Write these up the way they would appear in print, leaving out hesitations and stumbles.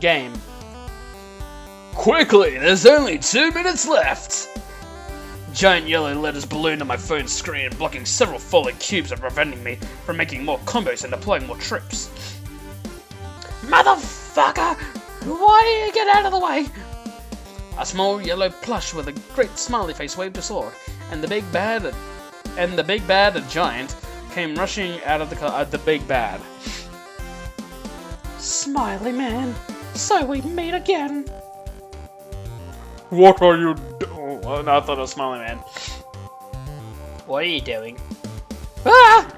game. Quickly, there's only 2 minutes left! Giant yellow letters ballooned on my phone screen, blocking several falling cubes and preventing me from making more combos and deploying more troops. Motherfucker! Why do you get out of the way? A small yellow plush with a great smiley face waved a sword, and the big bad giant came rushing out of the big bad. Smiley man, so we meet again. What are you doing? Oh, no, I thought it was Smiley Man. What are you doing? Ah!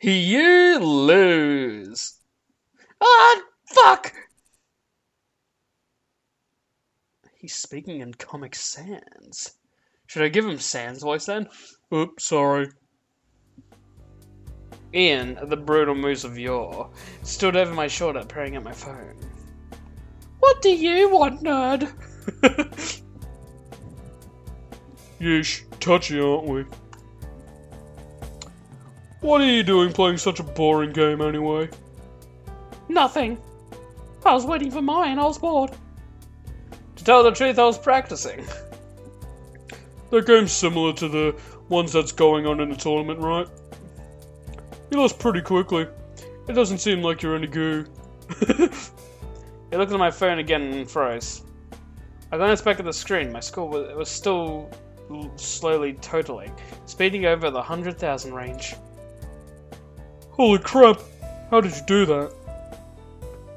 You lose. Ah, fuck! He's speaking in Comic Sans. Should I give him Sans voice then? Oops, sorry. Ian, the brutal moose of yore, stood over my shoulder peering at my phone. What do you want, nerd? Yeesh, touchy, aren't we? What are you doing playing such a boring game anyway? Nothing. I was waiting for mine, I was bored. To tell the truth, I was practicing. That game's similar to the ones that's going on in the tournament, right? You lost pretty quickly. It doesn't seem like you're any goo. I looked at my phone again and froze. I glanced back at the screen. My score was still slowly totaling, speeding over the 100,000 range. Holy crap! How did you do that?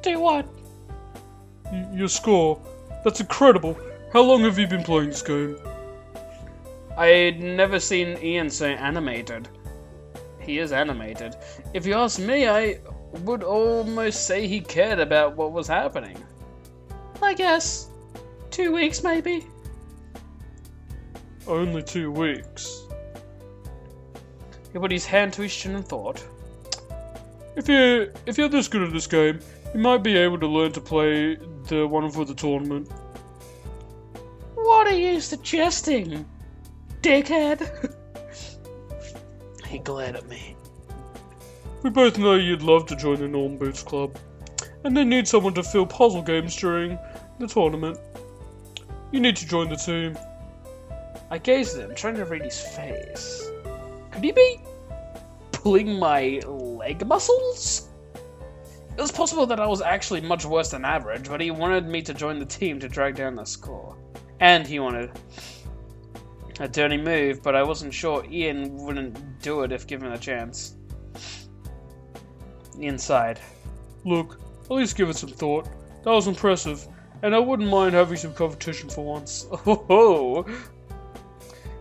Do what? Your score. That's incredible. How long have you been playing this game? I'd never seen Ian so animated. He is animated. If you ask me, I would almost say he cared about what was happening. I guess. 2 weeks, maybe? Only 2 weeks. He put his hand to his chin and thought. If you're this good at this game, you might be able to learn to play the one for the tournament. What are you suggesting, dickhead? He glared at me. We both know you'd love to join the Norm Boots Club, and they need someone to fill puzzle games during the tournament. You need to join the team. I gazed at him, trying to read his face. Could he be pulling my leg muscles? It was possible that I was actually much worse than average, but he wanted me to join the team to drag down the score. And he wanted a dirty move, but I wasn't sure Ian wouldn't do it if given a chance. Ian sighed. Look, at least give it some thought. That was impressive, and I wouldn't mind having some competition for once. Oh!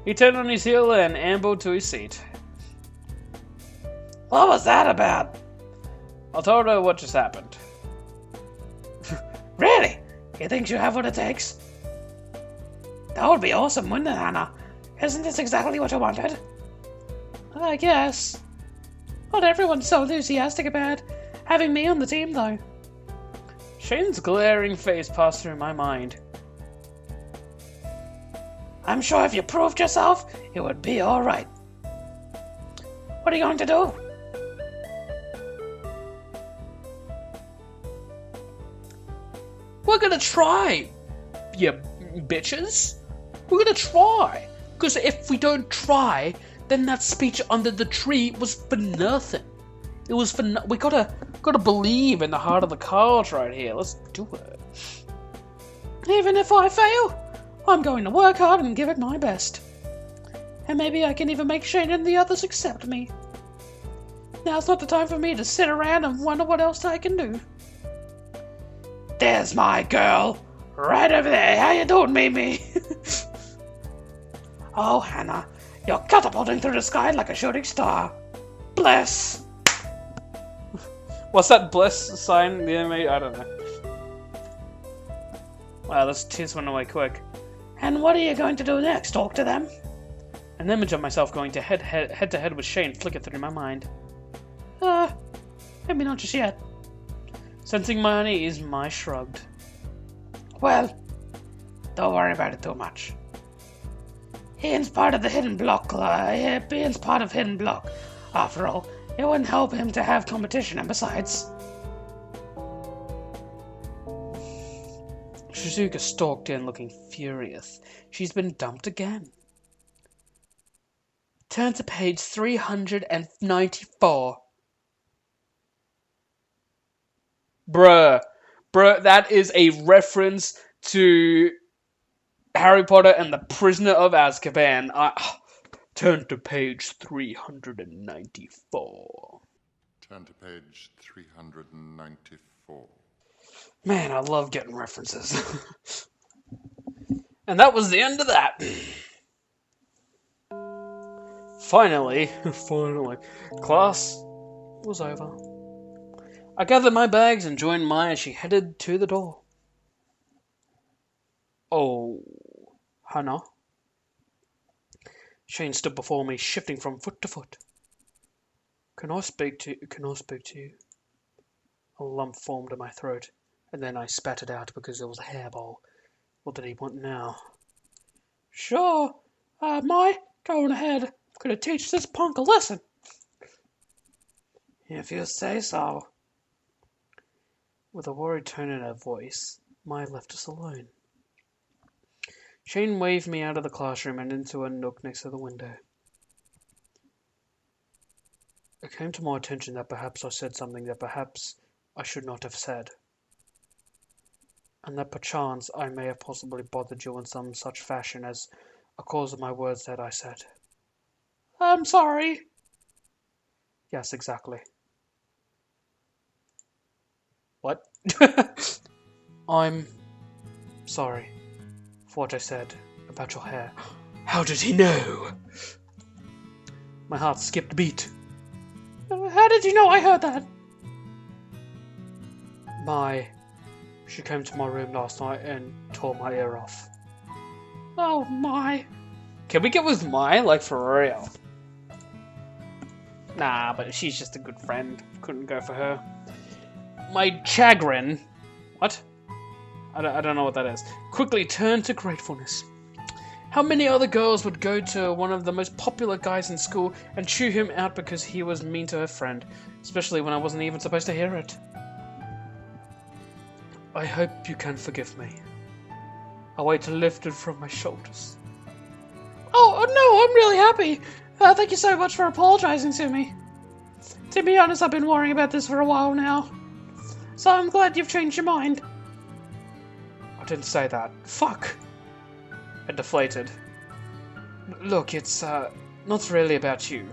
He turned on his heel and ambled to his seat. What was that about? I told her what just happened. Really? You think you have what it takes? That would be awesome, wouldn't it, Hana? Isn't this exactly what you wanted? I guess. Not everyone's so enthusiastic about having me on the team, though. Shane's glaring face passed through my mind. I'm sure if you proved yourself, it would be alright. What are you going to do? We're gonna try, you bitches. We're gonna try. Because if we don't try, then that speech under the tree was for nothing. It was for we gotta believe in the heart of the cards right here. Let's do it. Even if I fail, I'm going to work hard and give it my best. And maybe I can even make Shane and the others accept me. Now's not the time for me to sit around and wonder what else I can do. There's my girl, right over there. How you doing, Mimi? Oh, Hana, you're catapulting through the sky like a shooting star. Bless. What's that bless sign? The enemy? I don't know. Wow, this tears went away quick. And what are you going to do next? Talk to them? An image of myself going to head to head with Shane flickered through my mind. Maybe not just yet. Sensing my unease, I shrugged. Well, don't worry about it too much. Ian's part of the Hidden Block. Ian's part of Hidden Block. After all, it wouldn't help him to have competition, and besides... Shizuka stalked in, looking furious. She's been dumped again. Turn to page 394. Bruh, that is a reference to Harry Potter and the Prisoner of Azkaban. Turn to page 394. Turn to page 394. Man, I love getting references. And that was the end of that. Finally, class was over. I gathered my bags and joined Maya as she headed to the door. Oh, Hana. Shane stood before me, shifting from foot to foot. Can I speak to you? A lump formed in my throat, and then I spat it out because it was a hairball. What did he want now? Sure, Mai, go on ahead. I'm gonna teach this punk a lesson. If you say so. With a worried tone in her voice, Mai left us alone. Shane waved me out of the classroom and into a nook next to the window. It came to my attention that perhaps I said something that perhaps I should not have said, and that perchance I may have possibly bothered you in some such fashion as a cause of my words that I said. I'm sorry. Yes, exactly. What? I'm sorry for what I said about your hair. How did he know? My heart skipped a beat. How did you know I heard that? She came to my room last night and tore my ear off. Oh, my. Can we get with Mai, like, for real? Nah, but she's just a good friend. Couldn't go for her. My chagrin... What? I don't know what that is. Quickly turned to gratefulness. How many other girls would go to one of the most popular guys in school and chew him out because he was mean to her friend, especially when I wasn't even supposed to hear it? I hope you can forgive me. A weight lifted from my shoulders. Oh, no, I'm really happy. Thank you so much for apologizing to me. To be honest, I've been worrying about this for a while now. So I'm glad you've changed your mind. I didn't say that. Fuck. I deflated. Look, it's, not really about you.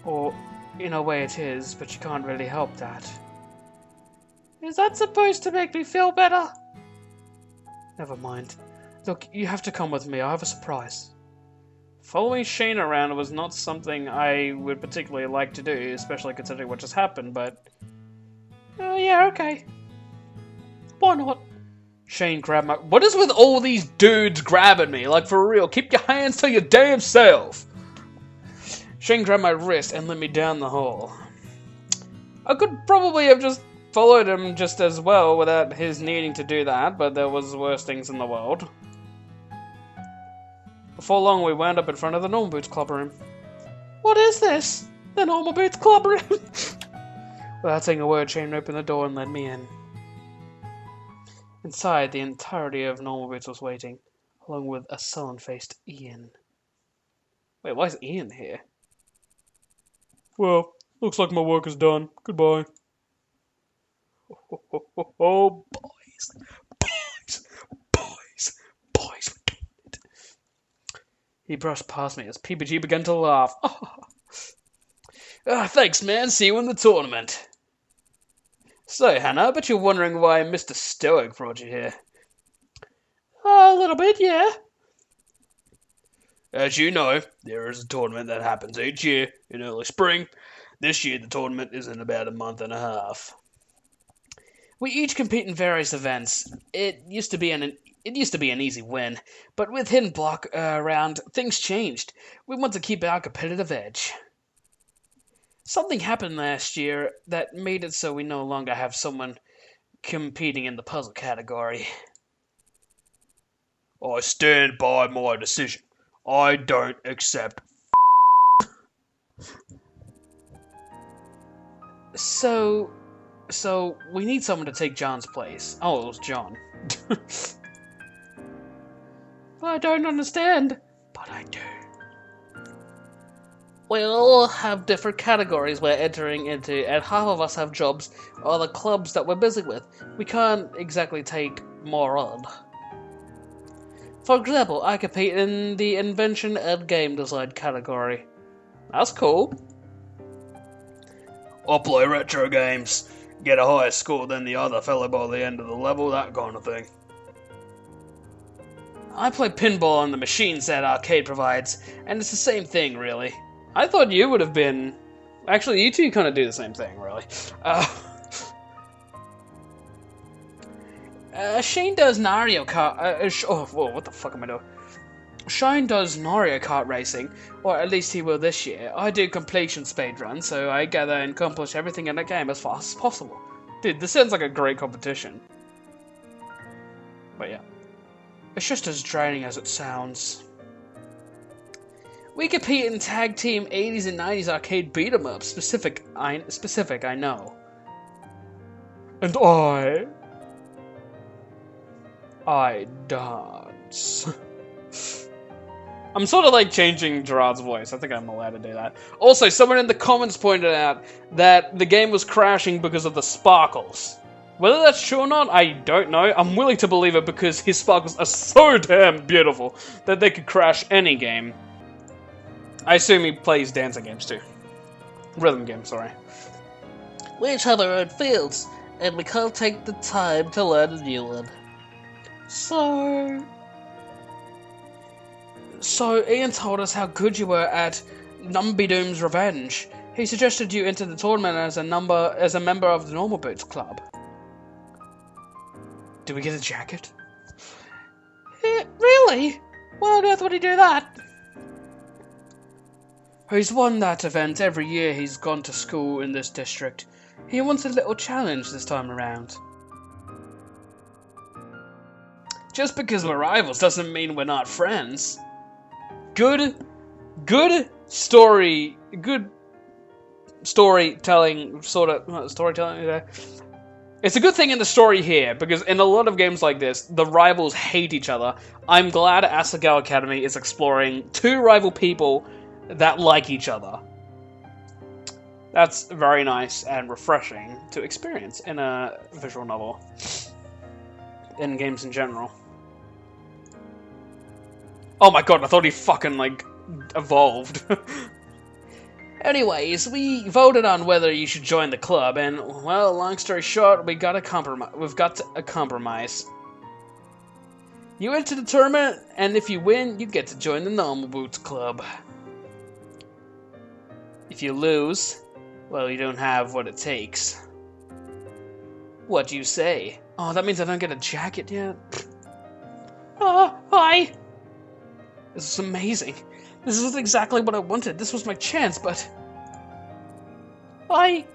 Or, in a way it is, but you can't really help that. Is that supposed to make me feel better? Never mind. Look, you have to come with me. I have a surprise. Following Shane around was not something I would particularly like to do, especially considering what just happened, but... yeah, okay. Why not? Shane grabbed my... What is with all these dudes grabbing me? Like, for real, keep your hands to your damn self! Shane grabbed my wrist and led me down the hall. I could probably have just followed him just as well without his needing to do that, but there was worse things in the world. Before long, we wound up in front of the Normal Boots Club room. What is this? The Normal Boots Club room? Without saying a word, Shane opened the door and led me in. Inside, the entirety of Normal Boots was waiting, along with a sullen-faced Ian. Wait, why is Ian here? Well, looks like my work is done. Goodbye. Oh, boys, we're doing it. He brushed past me as PPG began to laugh. Thanks, man. See you in the tournament. So, Hana, I bet you're wondering why Mr. Stoic brought you here. A little bit, yeah. As you know, there is a tournament that happens each year in early spring. This year, the tournament is in about a month and a half. We each compete in various events. It used to be an easy win, but with Hidden Block around, things changed. We want to keep our competitive edge. Something happened last year that made it so we no longer have someone competing in the puzzle category. I stand by my decision. I don't accept. So, So, we need someone to take John's place. Oh, it was John. I don't understand. But I do. We all have different categories we're entering into, and half of us have jobs or other clubs that we're busy with. We can't exactly take more on. For example, I compete in the invention and game design category. That's cool. I play retro games, get a higher score than the other fellow by the end of the level, that kind of thing. I play pinball on the machines that arcade provides, and it's the same thing, really. I thought you would have been... Actually, you two kind of do the same thing, really. Shane does Mario Kart... what the fuck am I doing? Shane does Mario Kart racing, or at least he will this year. I do completion speedrun, so I gather and accomplish everything in the game as fast as possible. Dude, this sounds like a great competition. But yeah. It's just as draining as it sounds. We compete in tag team 80s and 90s arcade beat 'em up. Specific, I know. And I dance. I'm sort of like changing Gerard's voice. I think I'm allowed to do that. Also, someone in the comments pointed out that the game was crashing because of the sparkles. Whether that's true or not, I don't know. I'm willing to believe it because his sparkles are so damn beautiful that they could crash any game. I assume he plays dancing games too. Rhythm games, sorry. We each have our own fields, and we can't take the time to learn a new one. So Ian told us how good you were at Numbidoom's Revenge. He suggested you enter the tournament as a member of the Normal Boots Club. Do we get a jacket? Really? Why on earth would he do that? He's won that event every year he's gone to school in this district. He wants a little challenge this time around. Just because we're rivals doesn't mean we're not friends. Good storytelling, storytelling. It's a good thing in the story here, because in a lot of games like this, the rivals hate each other. I'm glad Asagao Academy is exploring two rival people that like each other. That's very nice and refreshing to experience in a visual novel. In games in general. Oh my god, I thought he fucking, like, evolved. Anyways, we voted on whether you should join the club, and, well, long story short, we've got a compromise. You enter the tournament, and if you win, you get to join the Normal Boots Club. If you lose, well, you don't have what it takes. What do you say? Oh, that means I don't get a jacket yet? Hi! This is amazing. This is exactly what I wanted. This was my chance, but... I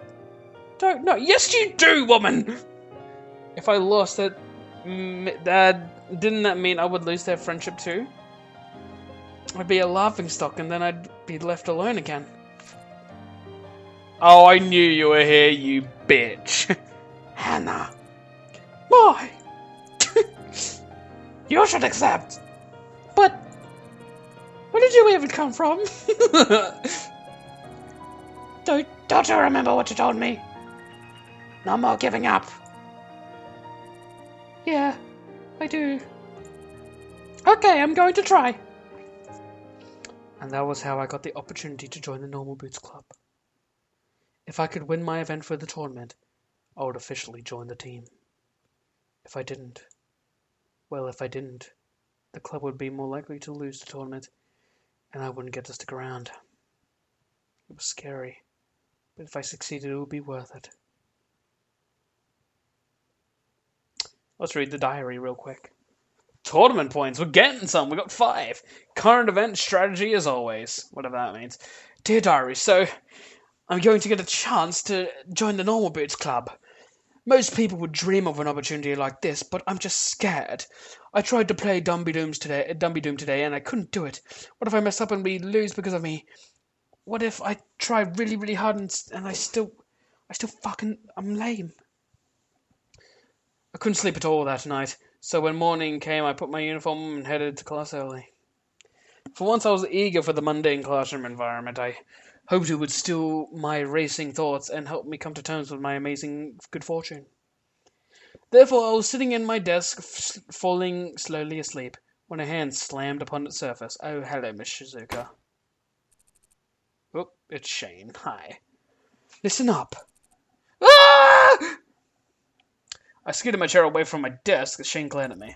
don't know. Yes, you do, woman! If I lost it, didn't that mean I would lose their friendship too? I'd be a laughingstock, and then I'd be left alone again. Oh, I knew you were here, you bitch. Hana. Why? You should accept. But... where did you even come from? Don't you remember what you told me? No more giving up. Yeah, I do. Okay, I'm going to try. And that was how I got the opportunity to join the Normal Boots Club. If I could win my event for the tournament, I would officially join the team. If I didn't, the club would be more likely to lose the tournament, and I wouldn't get to stick around. It was scary, but if I succeeded, it would be worth it. Let's read the diary real quick. Tournament points, we're getting some, we got 5. Current event strategy as always, whatever that means. Dear diary, so I'm going to get a chance to join the Normal Boots Club. Most people would dream of an opportunity like this, but I'm just scared. I tried to play Dumbidoom today, and I couldn't do it. What if I mess up and we lose because of me? What if I try really, really hard and I'm lame? couldn't sleep at all that night, so when morning came I put my uniform on and headed to class early. For once I was eager for the mundane classroom environment. I hoped it would still my racing thoughts and help me come to terms with my amazing good fortune. Therefore, I was sitting in my desk, falling slowly asleep, when a hand slammed upon its surface. Oh, hello, Miss Shizuka. Oh, it's Shane. Hi. Listen up. Ah! I skidded my chair away from my desk as Shane glared at me.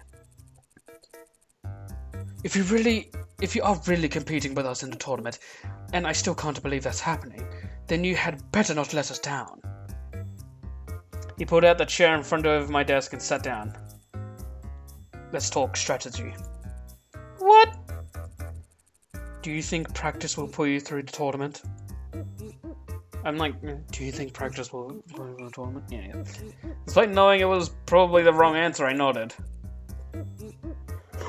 If you are really competing with us in the tournament, and I still can't believe that's happening, then you had better not let us down. He pulled out the chair in front of my desk and sat down. Let's talk strategy. What? Do you think practice will pull you through the tournament? I'm like, do you think practice will pull you through the tournament? Yeah. Despite knowing it was probably the wrong answer, I nodded.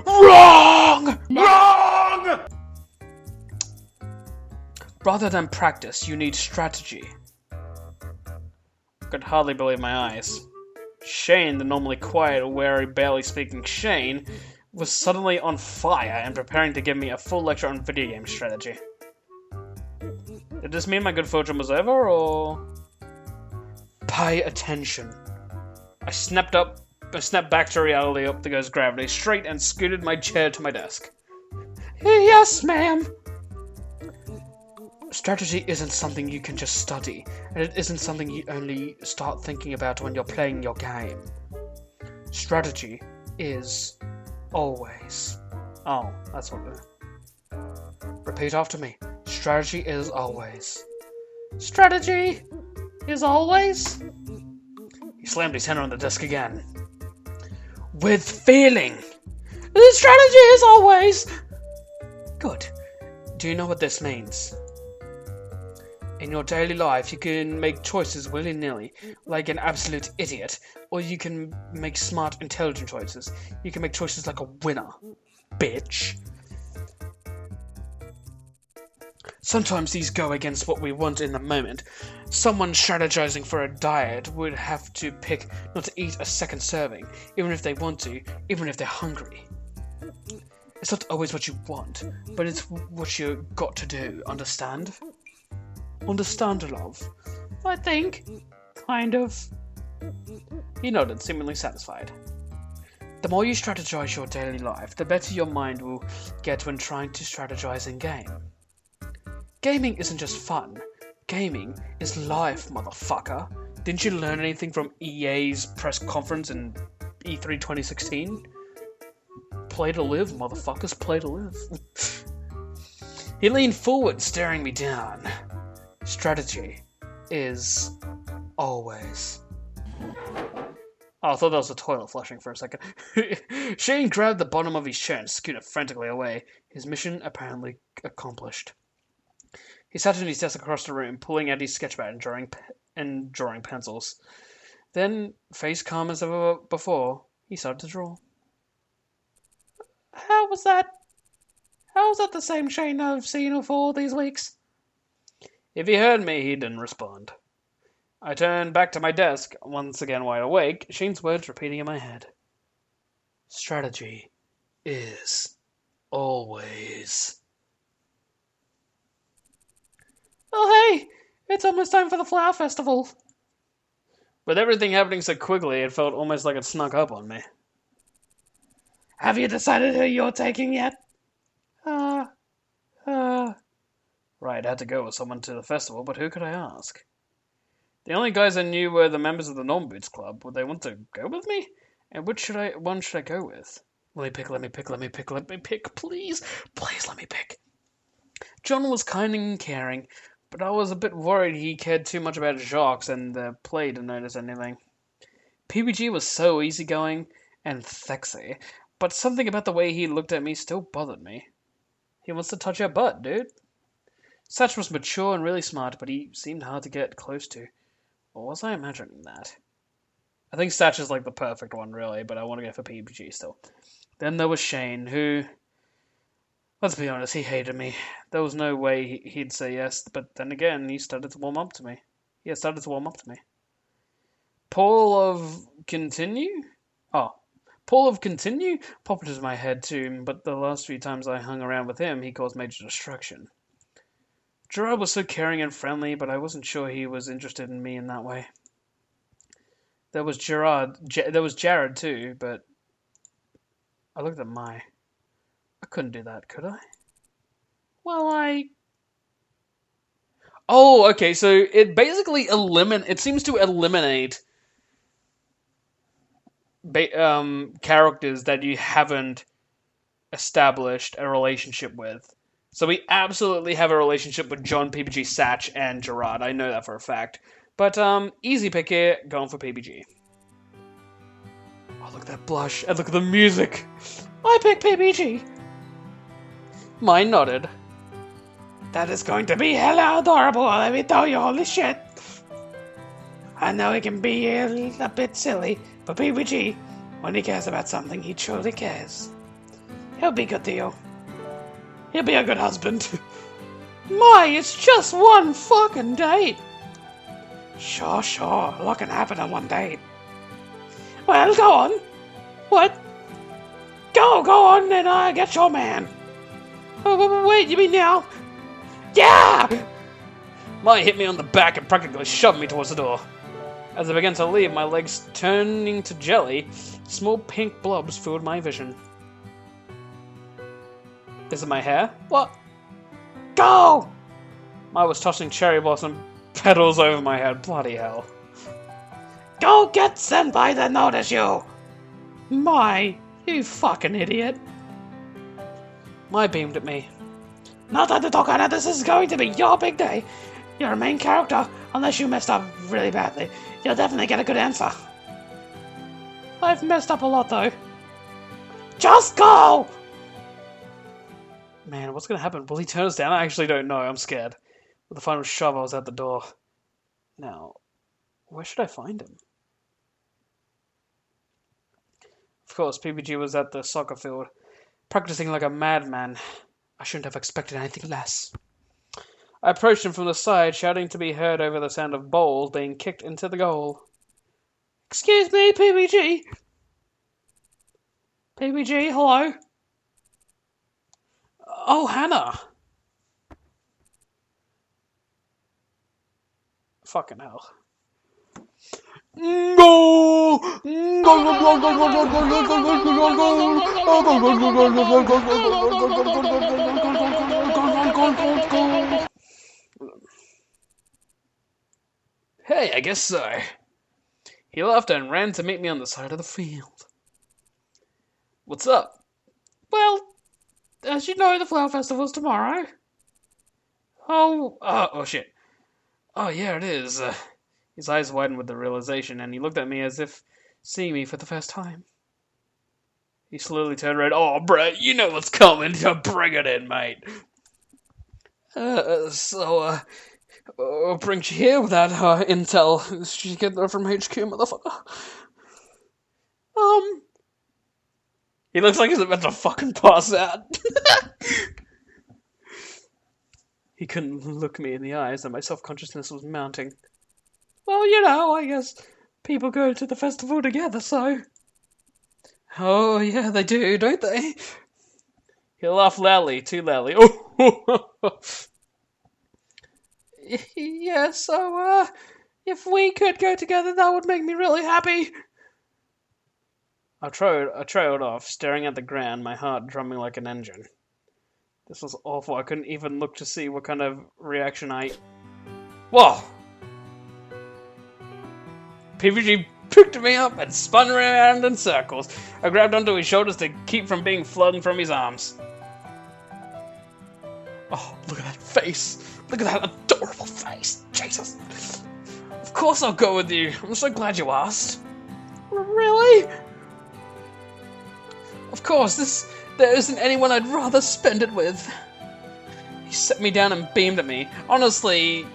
Wrong! Wrong! Rather than practice, you need strategy. I could hardly believe my eyes. Shane, the normally quiet, wary, barely speaking Shane, was suddenly on fire and preparing to give me a full lecture on video game strategy. Did this mean my good fortune was over, or...? Pay attention. I snapped back to reality up the ghost gravity straight and scooted my chair to my desk. Yes, ma'am. Strategy isn't something you can just study, and it isn't something you only start thinking about when you're playing your game. Strategy is always. Oh, that's what it. Repeat after me. Strategy is always. Strategy is always. He slammed his hand on the desk again. With feeling. The strategy is always. Good. Do you know what this means? In your daily life, you can make choices willy-nilly, like an absolute idiot, or you can make smart, intelligent choices. You can make choices like a winner, bitch. Sometimes these go against what we want in the moment. Someone strategizing for a diet would have to pick not to eat a second serving, even if they want to, even if they're hungry. It's not always what you want, but it's what you got to do, understand? Understand, love? I think. Kind of. He nodded, seemingly satisfied. The more you strategize your daily life, the better your mind will get when trying to strategize in game. Gaming isn't just fun. Gaming is life, motherfucker. Didn't you learn anything from EA's press conference in E3 2016? Play to live, motherfuckers, play to live. He leaned forward, staring me down. Strategy is always. Oh, I thought that was a toilet flushing for a second. Shane grabbed the bottom of his chair and scooted frantically away, his mission apparently accomplished. He sat at his desk across the room, pulling out his sketchpad and drawing pencils. Then, face calm as ever before, he started to draw. How was that? How was that the same Shane I've seen for all these weeks? If he heard me, he didn't respond. I turned back to my desk, once again wide awake, Shane's words repeating in my head. Strategy is always. Oh hey, it's almost time for the Flower Festival. With everything happening so quickly, it felt almost like it snuck up on me. Have you decided who you're taking yet? Right, I had to go with someone to the festival, but who could I ask? The only guys I knew were the members of the Non-Boots Club. Would they want to go with me? And which one should I go with? Let me pick, please. Please let me pick. John was kind and caring, but I was a bit worried he cared too much about Jacques and the play to notice anything. PBG was so easygoing and sexy, but something about the way he looked at me still bothered me. He wants to touch your butt, dude. Satch was mature and really smart, but he seemed hard to get close to. Or was I imagining that? I think Satch is like the perfect one, really, but I want to go for PBG still. Then there was Shane, who... Let's be honest, he hated me. There was no way he'd say yes, but then again, he started to warm up to me. Paul of Continue? Oh. Paul of Continue popped into my head too, but the last few times I hung around with him, he caused major destruction. Gerard was so caring and friendly, but I wasn't sure he was interested in me in that way. There was Jared too, but I looked at I couldn't do that, could I? Well, Oh, okay, so it basically it seems to eliminate characters that you haven't established a relationship with. So we absolutely have a relationship with John, PBG, Satch, and Gerard. I know that for a fact. But, easy pick here, going for PBG. Oh, look at that blush, and look at the music! I pick PBG! Mine nodded. That is going to be hella adorable, let me tell you, holy shit! I know it can be a bit silly, but PBG, when he cares about something, he truly cares. He'll be good to you. He'll be a good husband. My, it's just one fucking date. Sure, a lot can happen on one date. Well, go on. What? Go on and get your man. Oh, wait, you mean now? Yeah! Mai hit me on the back and practically shoved me towards the door. As I began to leave, my legs turning to jelly, small pink blobs filled my vision. Is it my hair? What? Go! I was tossing cherry blossom petals over my head. Bloody hell. Go get Senpai to notice you! My, you fucking idiot. Mai beamed at me. Not time to talk, Hana. This is going to be your big day. You're a main character. Unless you messed up really badly, you'll definitely get a good answer. I've messed up a lot, though. Just go! Man, what's gonna happen? Will he turn us down? I actually don't know. I'm scared. With the final shove, I was at the door. Now, where should I find him? Of course, PBG was at the soccer field, practicing like a madman. I shouldn't have expected anything less. I approached him from the side, shouting to be heard over the sound of balls being kicked into the goal. Excuse me, PBG? PBG, hello? Oh, Hana. Fucking hell. Hey, I guess so. He laughed and ran to meet me on the side of the field. What's up? Well, as you know, the Flower Festival's tomorrow. Oh shit. Oh, yeah, it is. His eyes widened with the realization, and he looked at me as if seeing me for the first time. He slowly turned around. Oh, Brett, you know what's coming. Bring it in, mate. What brings you here with that intel? Did she get there from HQ, motherfucker? He looks like he's about to fucking pass out. He couldn't look me in the eyes, and my self-consciousness was mounting. Well, you know, I guess people go to the festival together, so... Oh, yeah, they do, don't they? He laughed loudly, too loudly. Oh! Yeah, so, if we could go together, that would make me really happy. I trailed off, staring at the ground, my heart drumming like an engine. This was awful. I couldn't even look to see what kind of reaction Whoa! PVG picked me up and spun around in circles. I grabbed onto his shoulders to keep from being flung from his arms. Oh, look at that face. Look at that adorable face. Jesus. Of course I'll go with you. I'm so glad you asked. Really? Of course, there isn't anyone I'd rather spend it with. He set me down and beamed at me. Honestly,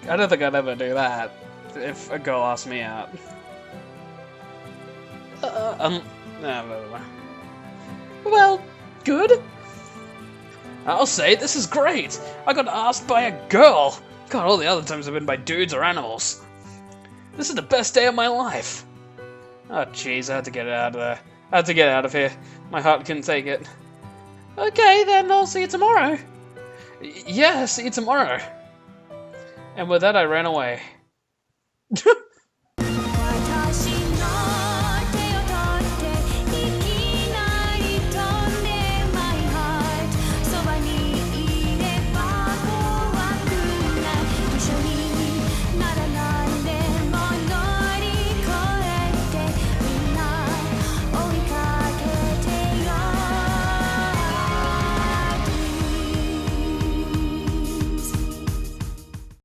I don't think I'd ever do that if a girl asked me out. Well, good. I'll say, this is great. I got asked by a girl. God, all the other times have been by dudes or animals. This is the best day of my life. Oh, jeez, I had to get it out of there. I had to get out of here. My heart couldn't take it. Okay, then I'll see you tomorrow. Yeah, see you tomorrow. And with that, I ran away.